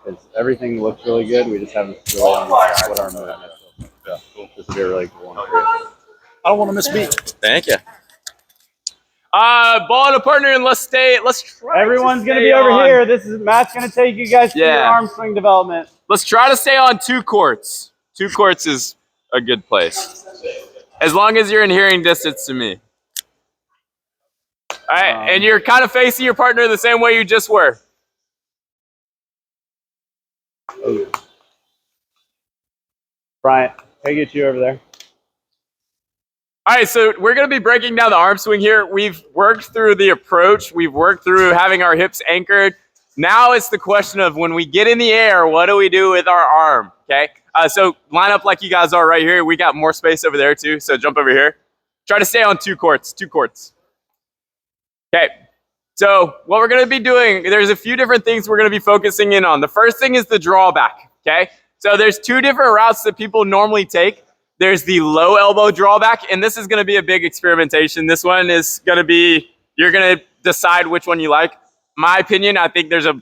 because everything looks really good. We just haven't really unlocked what our movement is. So this would be a really cool one. I don't want to miss a beat. Thank you. Ball and a partner, and let's try. Everyone's gonna be over here. This is Matt's gonna take you guys through your arm swing development. Let's try to stay on 2 courts. 2 courts is a good place, as long as you're in hearing distance to me. All right, and you're kind of facing your partner the same way you just were. Bryant, can I get you over there? All right, so we're going to be breaking down the arm swing here. We've worked through the approach. We've worked through having our hips anchored. Now it's the question of when we get in the air, what do we do with our arm, okay? So line up like you guys are right here. We got more space over there too, so jump over here. Try to stay on 2 courts, 2 courts. Okay, so what we're going to be doing, there's a few different things we're going to be focusing in on. The first thing is the drawback, okay? So there's 2 different routes that people normally take. There's the low elbow drawback, and this is going to be a big experimentation. This one is going to be, you're going to decide which one you like. My opinion, I think there's a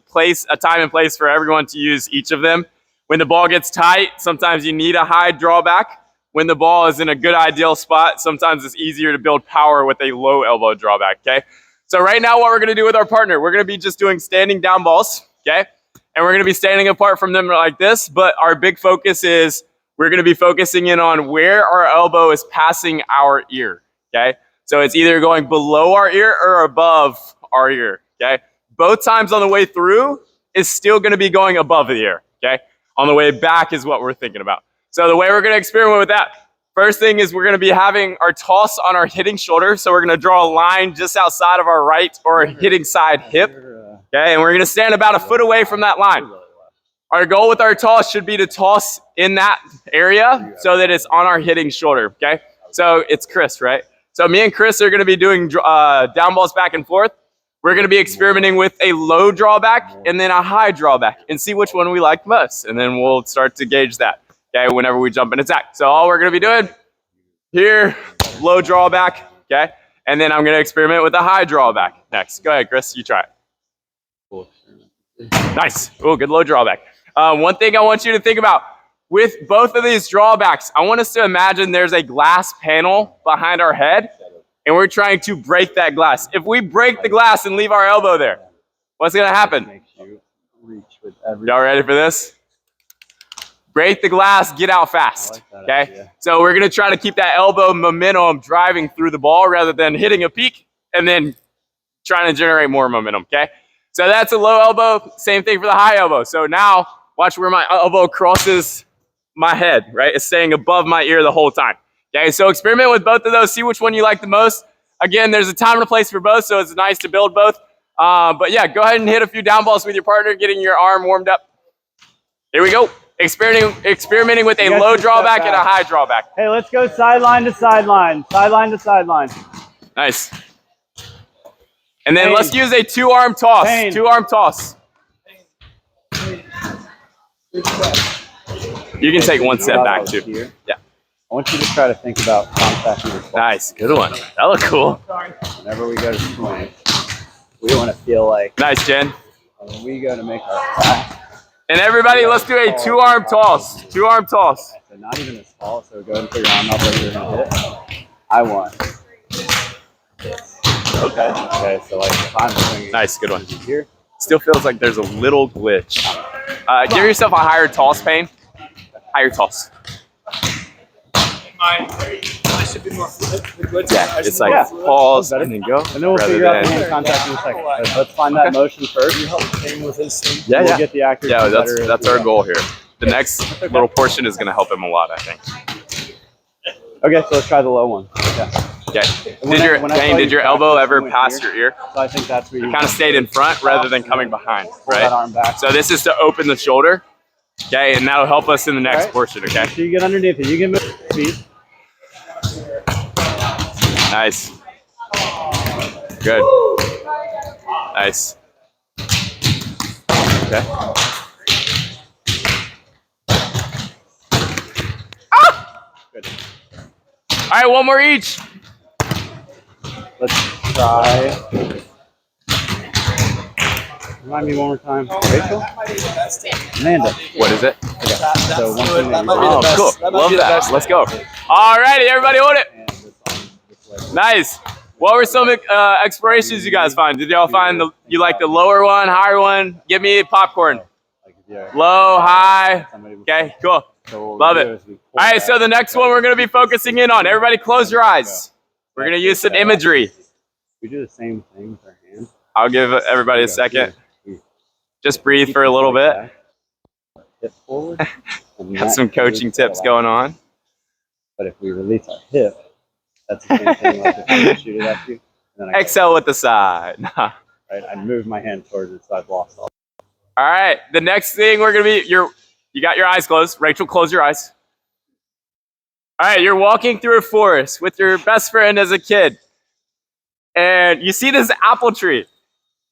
time and place for everyone to use each of them. When the ball gets tight, sometimes you need a high drawback. When the ball is in a good ideal spot, sometimes it's easier to build power with a low elbow drawback, okay? So right now what we're going to do with our partner, we're going to be just doing standing down balls, okay? And we're going to be standing apart from them like this, but our big focus is we're going to be focusing in on where our elbow is passing our ear, okay? So it's either going below our ear or above our ear, okay? Both times on the way through is still going to be going above the ear, okay? On the way back is what we're thinking about. So the way we're going to experiment with that, first thing is we're going to be having our toss on our hitting shoulder. So we're going to draw a line just outside of our right or hitting side hip, okay? And we're going to stand about a foot away from that line. Our goal with our toss should be to toss in that area so that it's on our hitting shoulder, okay? So it's Chris, right? So me and Chris are going to be doing down balls back and forth. We're going to be experimenting with a low drawback and then a high drawback and see which one we like most. And then we'll start to gauge that, okay, whenever we jump and attack. So all we're going to be doing here, low drawback, okay? And then I'm going to experiment with a high drawback next. Go ahead, Chris, you try it. Nice. Oh, good low drawback. One thing I want you to think about, with both of these drawbacks, I want us to imagine there's a glass panel behind our head, and we're trying to break that glass. If we break the glass and leave our elbow there, what's going to happen? Y'all ready for this? Break the glass, get out fast, okay? So we're going to try to keep that elbow momentum driving through the ball rather than hitting a peak and then trying to generate more momentum, okay? So that's a low elbow, same thing for the high elbow. So now, watch where my elbow crosses my head, right? It's staying above my ear the whole time. Okay, so experiment with both of those. See which one you like the most. Again, there's a time and a place for both, so it's nice to build both. But yeah, go ahead and hit a few down balls with your partner, getting your arm warmed up. Here we go. Experimenting with a low drawback and a high drawback. Hey, let's go sideline to sideline. Sideline to sideline. Nice. And then let's use a 2-arm toss. 2-arm toss. You can take one step back too. Yeah. I want you to try to think about contacting your ball. Nice, good one. That looked cool. Whenever we go to swing, we want to feel like. Nice, Jen. When we go to make our pass. And everybody, let's do a 2-arm toss. 2-arm toss. So not even as tall. So go ahead and put your arm up where you're gonna hit it. I want this. Okay. Okay. So like if I'm swinging. Nice, good one. Here. Still feels like there's a little glitch. Give yourself a higher toss, Payne. Higher toss. I should be more yeah, it's like pause and then go. And then we'll figure out the hand contact in a second. Let's find that motion first. You help Payne with his thing. Yeah, we'll get the accuracy. Yeah, that's our goal here. The next little portion is going to help him a lot, I think. Okay, so let's try the low one. Yeah. Okay. Payne, did your elbow ever pass your ear? So I think that's where you kind of stayed in front rather than coming behind, pull that arm back. So this is to open the shoulder, okay, and that'll help us in the next portion, okay? So you get underneath it. You can move your feet. Nice. Good. Nice. Okay. Ah! Good. All right, one more each. Let's try. Remind me one more time. Rachel? Amanda. What is it? Okay. So one thing that you Oh, cool. Love that. Let's go. All righty, everybody hold it. and this way. Nice. What were some explorations you guys find? Did y'all find you like the lower one, higher one? Give me popcorn. Like if you're Low, high. somebody before. Okay, cool. So what Love we it. do is we pull All right, back, so the next one we're going to be focusing in on. Everybody close your eyes. We're going to use some imagery. We do the same thing with our hands. I'll give everybody a second. Just breathe for a little bit. Hip forward. Got some coaching tips going on. But if we release our hip, that's the same thing like if I shoot it at you. And then I Exhale with the side. right, I move my hand towards it so I've lost all. All right, the next thing we're going to be, you got your eyes closed. Rachel, close your eyes. All right, you're walking through a forest with your best friend as a kid. And you see this apple tree.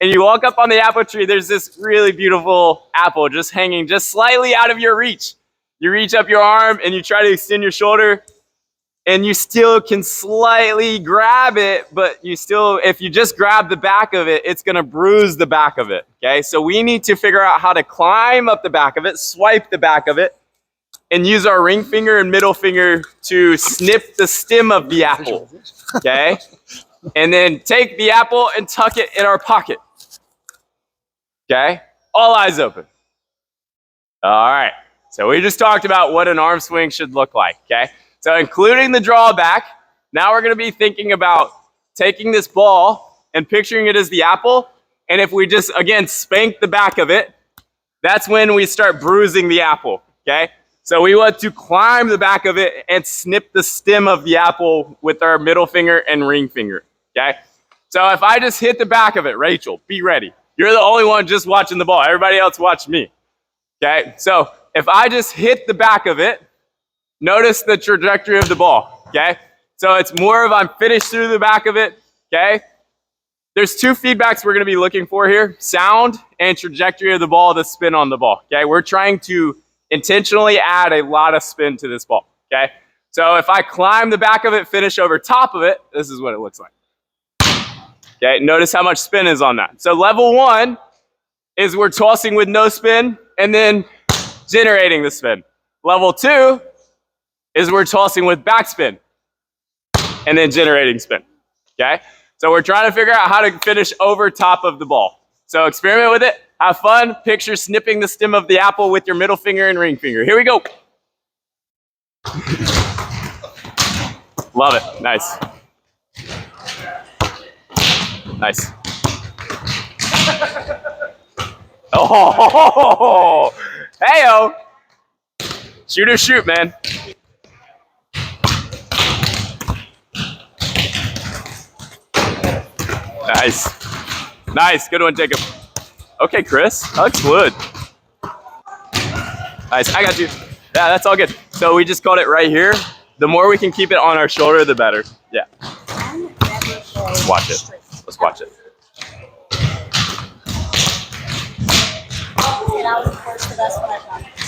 And you walk up on the apple tree, there's this really beautiful apple just hanging just slightly out of your reach. You reach up your arm and you try to extend your shoulder, and you still can slightly grab it, but you still, if you just grab the back of it, it's gonna bruise the back of it, okay? So we need to figure out how to climb up the back of it, swipe the back of it, and use our ring finger and middle finger to snip the stem of the apple, okay? And then take the apple and tuck it in our pocket. Okay, all eyes open. All right, so we just talked about what an arm swing should look like, okay? So including the drawback, now we're gonna be thinking about taking this ball and picturing it as the apple, and if we just, again, spank the back of it, that's when we start bruising the apple, okay? So we want to climb the back of it and snip the stem of the apple with our middle finger and ring finger, okay? So if I just hit the back of it, Rachel, be ready. You're the only one just watching the ball. Everybody else watch me, okay? So if I just hit the back of it, notice the trajectory of the ball, okay? So it's more of I'm finished through the back of it, okay? There's two feedbacks we're gonna be looking for here, sound and trajectory of the ball, the spin on the ball, okay? We're trying to intentionally add a lot of spin to this ball, okay? So if I climb the back of it, finish over top of it, this is what it looks like. Okay, notice how much spin is on that. So level one is we're tossing with no spin and then generating the spin. Level two is we're tossing with backspin and then generating spin, okay? So we're trying to figure out how to finish over top of the ball. So experiment with it, have fun, picture snipping the stem of the apple with your middle finger and ring finger. Here we go. Love it, nice. Nice. Oh, hey-o. Shoot or shoot, man. Nice. Nice, good one, Jacob. Okay, Chris, that looks good. Nice, I got you. Yeah, that's all good. So we just caught it right here. The more we can keep it on our shoulder, the better. Yeah. Let's watch it. Let's watch it.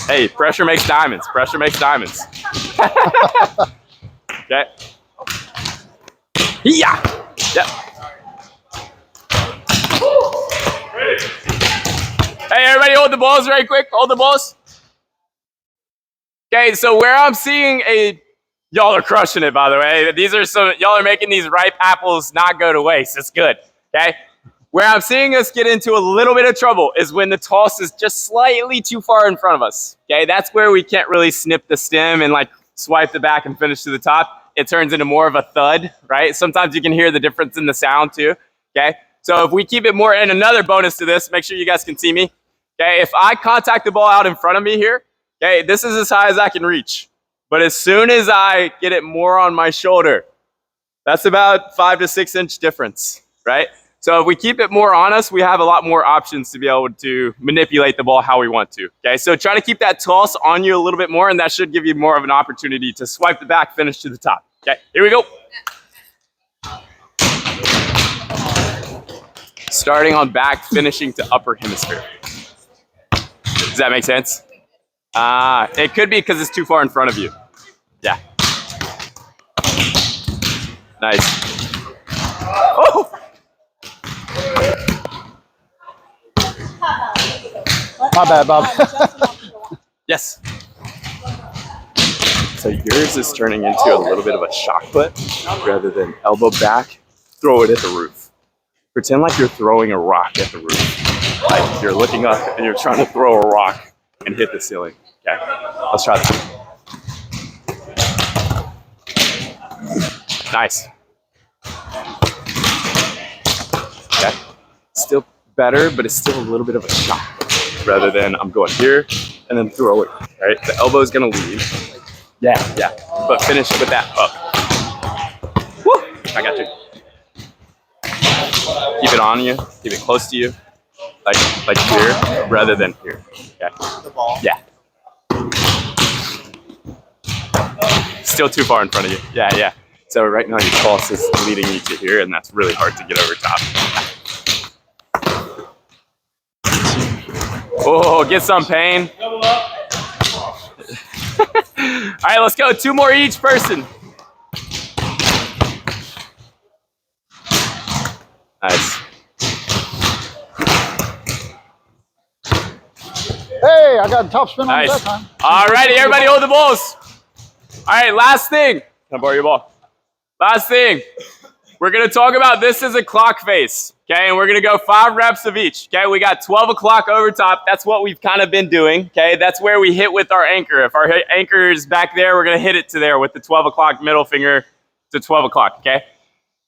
Hey, pressure makes diamonds. Pressure makes diamonds. Okay. Yeah. Yep. Hey, everybody, hold the balls right quick. Hold the balls. Okay, so where I'm seeing y'all are crushing it, by the way. Y'all are making these ripe apples not go to waste. It's good, okay? Where I'm seeing us get into a little bit of trouble is when the toss is just slightly too far in front of us, okay? That's where we can't really snip the stem and like swipe the back and finish to the top. It turns into more of a thud, right? Sometimes you can hear the difference in the sound too, okay? So if we keep it more, and another bonus to this, make sure you guys can see me, okay? If I contact the ball out in front of me here, okay, this is as high as I can reach. But as soon as I get it more on my shoulder, that's about 5 to 6 inch difference, right? So if we keep it more on us, we have a lot more options to be able to manipulate the ball how we want to, okay? So try to keep that toss on you a little bit more, and that should give you more of an opportunity to swipe the back, finish to the top, okay? Here we go. Starting on back, finishing to upper hemisphere. Does that make sense? It could be because it's too far in front of you. Yeah. Nice. Oh! My bad, Bob. Yes. So yours is turning into a little bit of a shock put rather than elbow back. Throw it at the roof. Pretend like you're throwing a rock at the roof. Like you're looking up and you're trying to throw a rock and hit the ceiling. Okay, let's try that. Nice. Okay, still better, but it's still a little bit of a shock rather than I'm going here and then throw it. Right, the elbow is gonna leave. Yeah, but finish with that up. Woo! I got you. Keep it on you. Keep it close to you, like here rather than here. Okay. The ball. Yeah. Still too far in front of you. Yeah. So right now your pulse is leading you to here, and that's really hard to get over top. Oh, get some pain. All right, let's go. 2 more each person. Nice. Hey, I got top spin on Nice. that time. All righty, everybody hold the balls. All right, last thing. Can I borrow your ball? Last thing. We're going to talk about this as a clock face, okay? And we're going to go 5 reps of each, okay? We got 12 o'clock over top. That's what we've kind of been doing, okay? That's where we hit with our anchor. If our anchor is back there, we're going to hit it to there with the 12 o'clock middle finger to 12 o'clock, okay?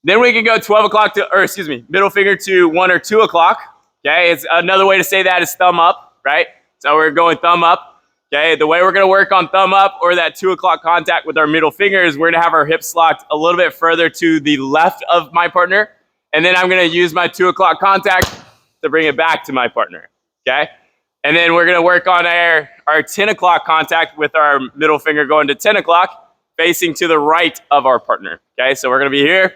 Then we can go 12 o'clock to, or excuse me, middle finger to 1 or 2 o'clock, okay? It's another way to say that is thumb up, right? So we're going thumb up. Okay, the way we're going to work on thumb up or that 2 o'clock contact with our middle finger is we're going to have our hips locked a little bit further to the left of my partner. And then I'm going to use my 2 o'clock contact to bring it back to my partner. Okay, and then we're going to work on our 10 o'clock contact with our middle finger going to 10 o'clock facing to the right of our partner. Okay, so we're going to be here,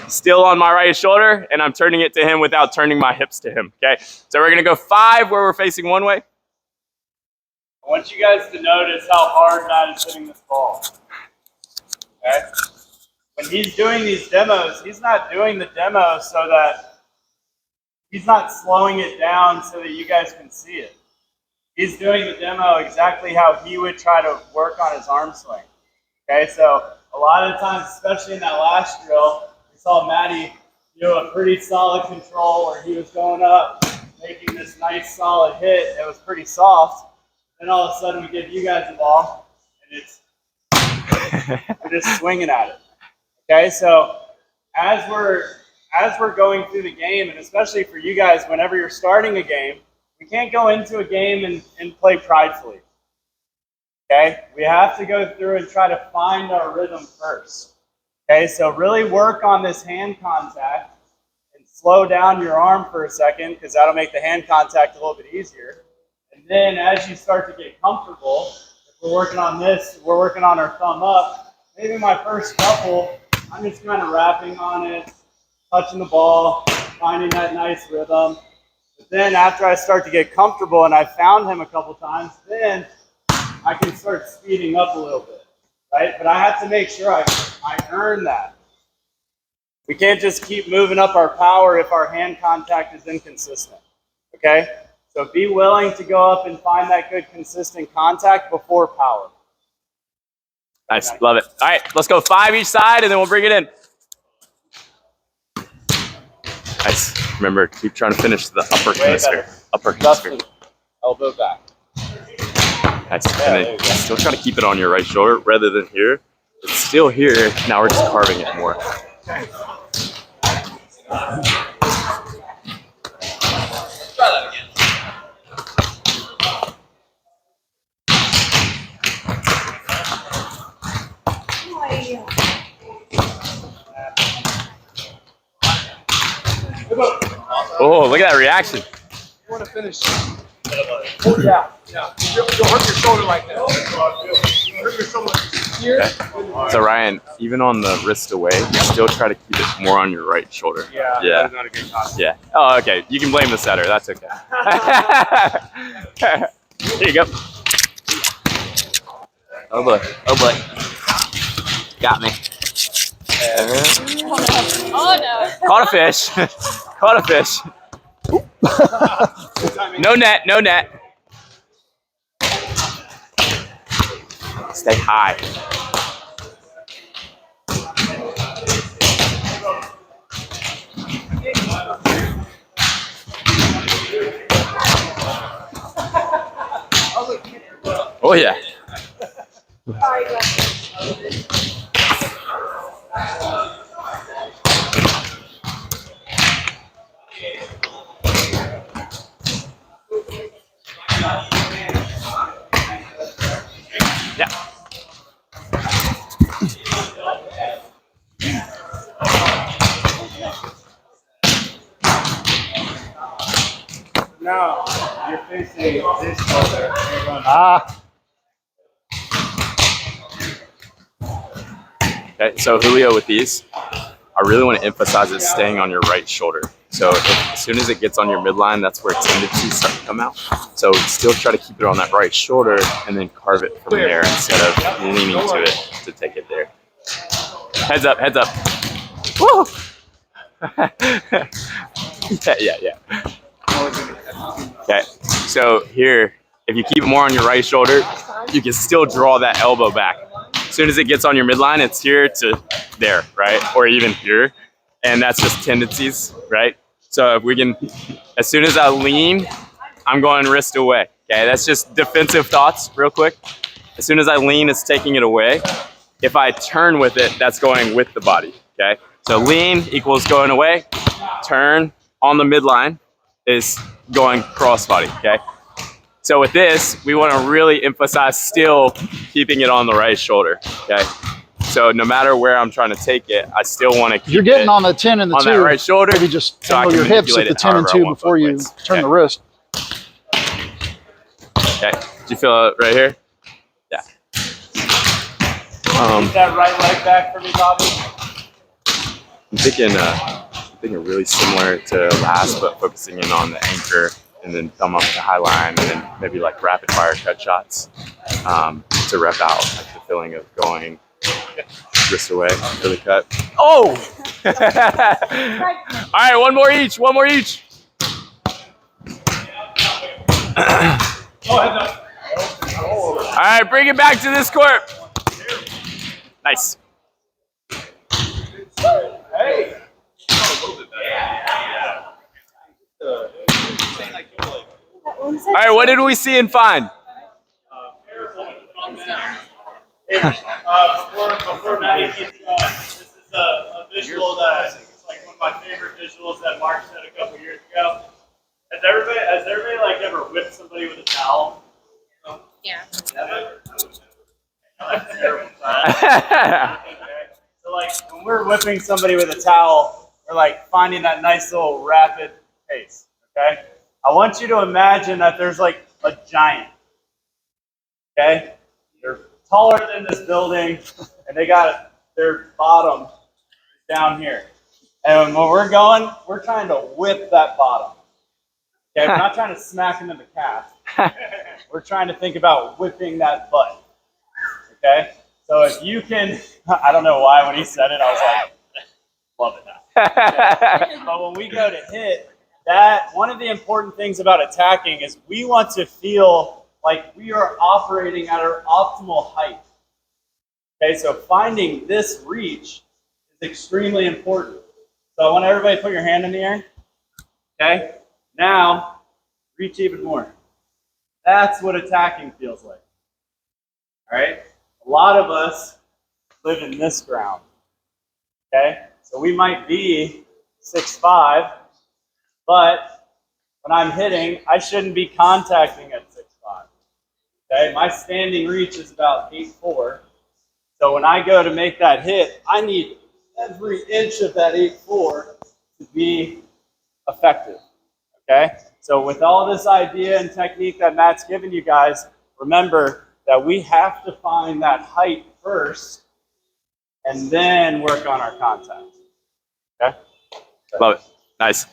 still on my right shoulder, and I'm turning it to him without turning my hips to him. Okay, so we're going to go 5 where we're facing one way. I want you guys to notice how hard Matt is hitting this ball. Okay? When he's doing these demos, he's not doing the demo so that he's not slowing it down so that you guys can see it. He's doing the demo exactly how he would try to work on his arm swing. Okay, so a lot of times, especially in that last drill, we saw Matty do a pretty solid control where he was going up, making this nice solid hit. It was pretty soft. Then all of a sudden we give you guys the ball, and we're just swinging at it. Okay, so as we're going through the game, and especially for you guys, whenever you're starting a game, we can't go into a game and play pridefully. Okay, we have to go through and try to find our rhythm first. Okay, so really work on this hand contact and slow down your arm for a second, because that'll make the hand contact a little bit easier. And then as you start to get comfortable, if we're working on this, we're working on our thumb up. Maybe my first couple, I'm just kind of rapping on it, touching the ball, finding that nice rhythm. But then after I start to get comfortable and I've found him a couple times, then I can start speeding up a little bit, right? But I have to make sure I earn that. We can't just keep moving up our power if our hand contact is inconsistent, okay? So be willing to go up and find that good consistent contact before power. Nice, love it. All right, let's go 5 each side and then we'll bring it in. Nice. Remember, keep trying to finish the upper hemisphere. Upper hemisphere. Elbow back. Nice. And then still try to keep it on your right shoulder rather than here. It's still here. Now we're just carving it more. Oh, look at that reaction. You want to finish? Oh, yeah. You'll hurt your shoulder like that. Hurt your shoulder here. Okay. So Ryan, even on the wrist away, still try to keep it more on your right shoulder. Yeah. Yeah. Not a good concept. Yeah. Oh, okay. You can blame the setter. That's okay. Here you go. Oh boy. Oh boy. Got me. Oh no. Caught a fish. Caught a fish. No net, no net. Stay high. Oh yeah. Yeah. Now you're facing this shoulder. You're going, Okay, so Julio with these, I really want to emphasize it staying on your right shoulder. So as soon as it gets on your midline, that's where tendencies start to come out. So still try to keep it on that right shoulder and then carve it from there instead of leaning to it to take it there. Heads up, heads up. Woo! Yeah. Okay, so here, if you keep it more on your right shoulder, you can still draw that elbow back. As soon as it gets on your midline, it's here to there, right? Or even here. And that's just tendencies, right? So if we can, as soon as I lean, I'm going wrist away. Okay, that's just defensive thoughts real quick. As soon as I lean, it's taking it away. If I turn with it, that's going with the body, okay? So lean equals going away. Turn on the midline is going cross body, okay? So with this, we want to really emphasize still keeping it on the right shoulder, okay? So no matter where I'm trying to take it, I still want to keep You're getting it on the 10 and the on 2. that right shoulder. Maybe just so I handle can your hips manipulate at the it 10 and however I 2 want before both you ways. turn Okay. the wrist. Okay, do you feel it right here? Yeah. keep that right leg back for me, Bobby. I'm thinking really similar to last, but focusing in on the anchor and then thumb up to high line and then maybe like rapid fire cut shots to rep out like the feeling of going wrist away for the cut. Oh! All right, one more each. All right, bring it back to this court. Nice. Hey. All right, what did we see and find? Before Maddie gets going, this is a visual that is like one of my favorite visuals that Mark said a couple years ago. Has everybody like ever whipped somebody with a towel? Yeah. Never? That's terrible. So like when we're whipping somebody with a towel, we're like finding that nice little rapid pace. Okay? I want you to imagine that there's like a giant. Okay? They're taller than this building, and they got their bottom down here. And when we're going, we're trying to whip that bottom. Okay, we're not trying to smack them in the calf. We're trying to think about whipping that butt. Okay? So if you can, I don't know why when he said it, I was like, love it now. But when we go to hit, that one of the important things about attacking is we want to feel like we are operating at our optimal height. Okay, so finding this reach is extremely important. So I want everybody to put your hand in the air. Okay, now reach even more. That's what attacking feels like. All right, a lot of us live in this ground. Okay, so we might be 6'5", but when I'm hitting, I shouldn't be contacting at 6'5". Okay, my standing reach is about 8'4". So when I go to make that hit, I need every inch of that 8'4" to be effective. Okay, so with all this idea and technique that Matt's given you guys, remember that we have to find that height first and then work on our contact. Okay? Love it. Nice.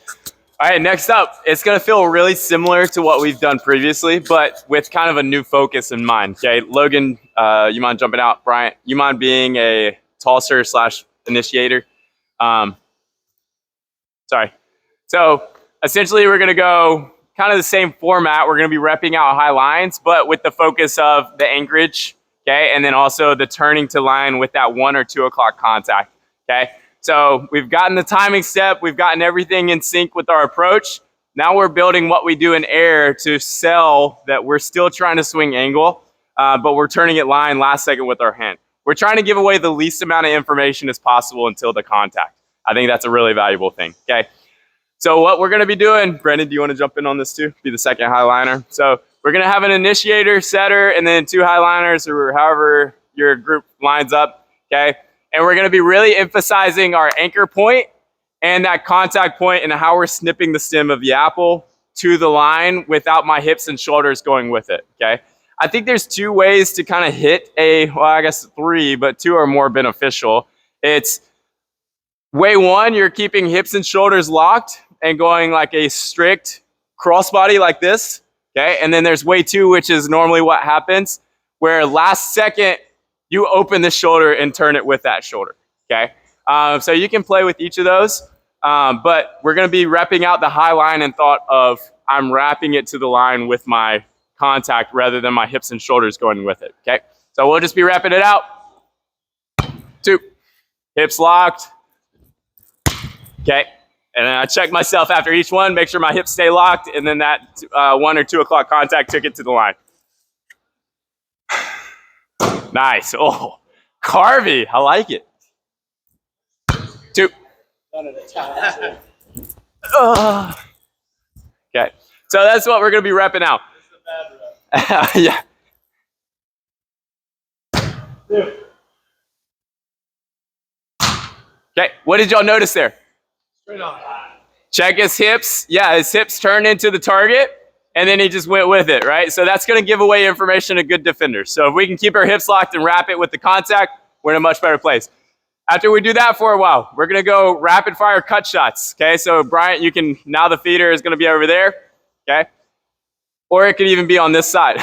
All right, next up, it's going to feel really similar to what we've done previously, but with kind of a new focus in mind. Okay, Logan, you mind jumping out? Bryant, you mind being a tosser / initiator? Sorry. So essentially, we're going to go kind of the same format. We're going to be repping out high lines, but with the focus of the anchorage, okay, and then also the turning to line with that 1 or 2 o'clock contact, okay. So we've gotten the timing step, we've gotten everything in sync with our approach. Now we're building what we do in air to sell that we're still trying to swing angle, but we're turning it line last second with our hand. We're trying to give away the least amount of information as possible until the contact. I think that's a really valuable thing, okay? So what we're gonna be doing, Brendan, do you wanna jump in on this too? Be the second high liner. So we're gonna have an initiator, setter, and then 2 high liners or however your group lines up, okay? And we're gonna be really emphasizing our anchor point and that contact point and how we're snipping the stem of the apple to the line without my hips and shoulders going with it, okay? I think there's 2 ways to kind of hit well, I guess 3, but 2 are more beneficial. It's way 1, you're keeping hips and shoulders locked and going like a strict crossbody like this, okay? And then there's way 2, which is normally what happens, where last second you open the shoulder and turn it with that shoulder, okay? So you can play with each of those, but we're gonna be repping out the high line and thought of I'm wrapping it to the line with my contact rather than my hips and shoulders going with it, okay? So we'll just be repping it out. 2, hips locked, okay? And then I check myself after each one, make sure my hips stay locked, and then that 1 or 2 o'clock contact took it to the line. Nice. Oh, carvy. I like it. 2. Okay. So that's what we're going to be repping out. Yeah. 2. Okay. What did y'all notice there? Straight on. Check his hips. Yeah, his hips turned into the target, and then he just went with it, right? So that's going to give away information to good defenders. So if we can keep our hips locked and wrap it with the contact, we're in a much better place. After we do that for a while, we're going to go rapid fire cut shots, okay? So Bryant, you can, now the feeder is going to be over there, okay? Or it could even be on this side.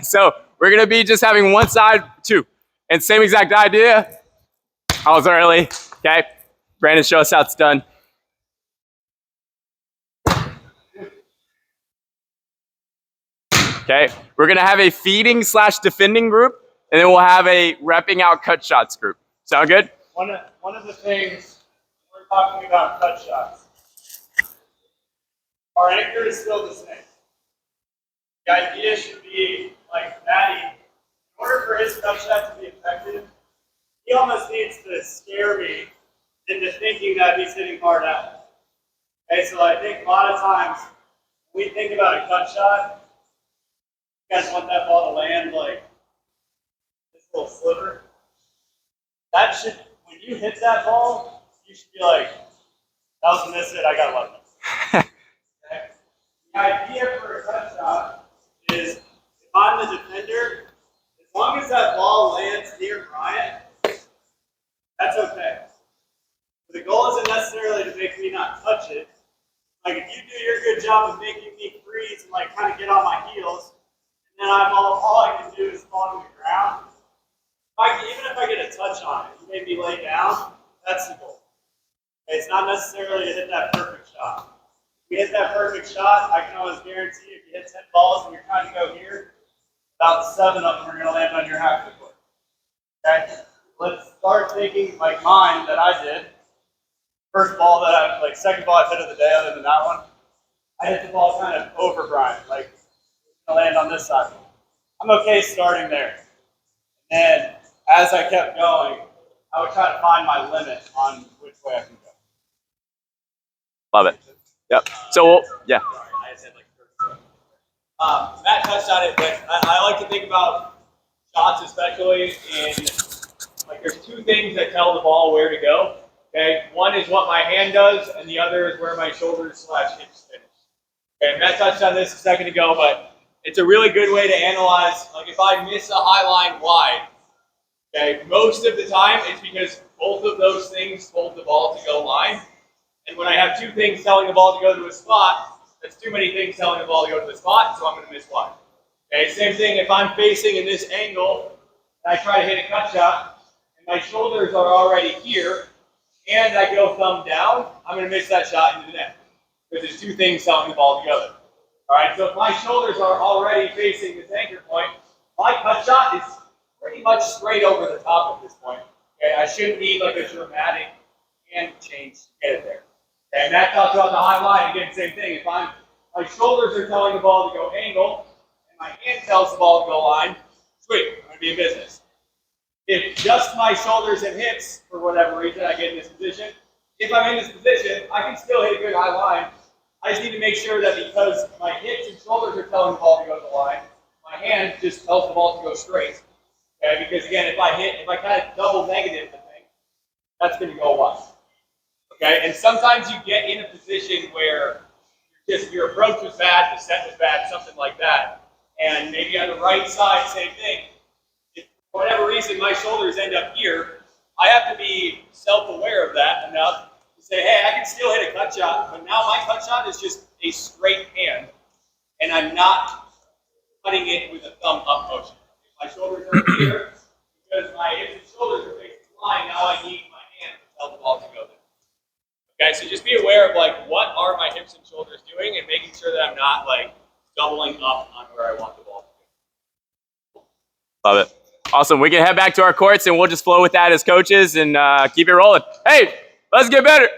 So we're going to be just having one side, 2. And same exact idea. I was early, okay? Brandon, show us how it's done. Okay, we're gonna have a feeding / defending group, and then we'll have a repping out cut shots group. Sound good? One of the things we're talking about cut shots. Our anchor is still the same. The idea should be like Maddie, in order for his cut shot to be effective, he almost needs to scare me into thinking that he's hitting hard out. Okay, so I think a lot of times when we think about a cut shot, you guys want that ball to land like this little sliver. That should, when you hit that ball, you should be like, that was a miss hit, I got lucky. Okay? The idea for a cut shot is if I'm the defender, as long as that ball lands near Bryant, that's okay. The goal isn't necessarily to make me not touch it. Like if you do your good job of making me freeze and like kind of get on my heels, and then all I can do is fall to the ground. Even if I get a touch on it, you made me lay down, that's the goal. Okay, it's not necessarily to hit that perfect shot. If you hit that perfect shot, I can always guarantee if you hit 10 balls and you're trying to go here, about 7 of them are going to land on your half the court. Okay? Let's start thinking like mine that I did. First ball that I, like second ball I've hit of the day other than that one. I hit the ball kind of over Brian, like it's going to land on this side. I'm okay starting there. And as I kept going, I would try to find my limit on which way I can go. Love it. Yep. So, yeah. Matt touched on it, but I like to think about shots especially in, like there's 2 things that tell the ball where to go. Okay, one is what my hand does, and the other is where my shoulders / hips finish. Okay, Matt touched on this a second ago, but it's a really good way to analyze, like if I miss a high line wide, okay, most of the time it's because both of those things told the ball to go line. And when I have 2 things telling the ball to go to a spot, that's too many things telling the ball to go to the spot, so I'm going to miss wide. Okay, same thing if I'm facing in this angle, and I try to hit a cut shot, and my shoulders are already here, and I go thumb down, I'm going to miss that shot into the net. Because there's two things selling the ball together. All right, so if my shoulders are already facing this anchor point, my cut shot is pretty much straight over the top at this point. Okay, I shouldn't need like a dramatic hand change to get it there. Okay, and Matt talked about the high line. Again, same thing. If my shoulders are telling the ball to go angle, and my hand tells the ball to go line, sweet, I'm going to be in business. If just my shoulders and hips, for whatever reason, I get in this position, if I'm in this position, I can still hit a good high line. I just need to make sure that because my hips and shoulders are telling the ball to go to the line, my hand just tells the ball to go straight. Okay, because again, if I kind of double negative the thing, that's going to go wide. Okay, and sometimes you get in a position where just your approach was bad, the set was bad, something like that, and maybe on the right side, same thing. If for whatever reason my shoulders end up here, I have to be self-aware of that enough to say, hey, I can still hit a cut shot, but now my cut shot is just a straight hand, and I'm not cutting it with a thumb up motion. If my shoulders are here, because my hips and shoulders are facing the line, now I need my hand to tell the ball to go there. Okay, so just be aware of like what are my hips and shoulders doing, and making sure that I'm not like doubling up on where I want the ball to go. Love it. Awesome. We can head back to our courts and we'll just flow with that as coaches and keep it rolling. Hey, let's get better.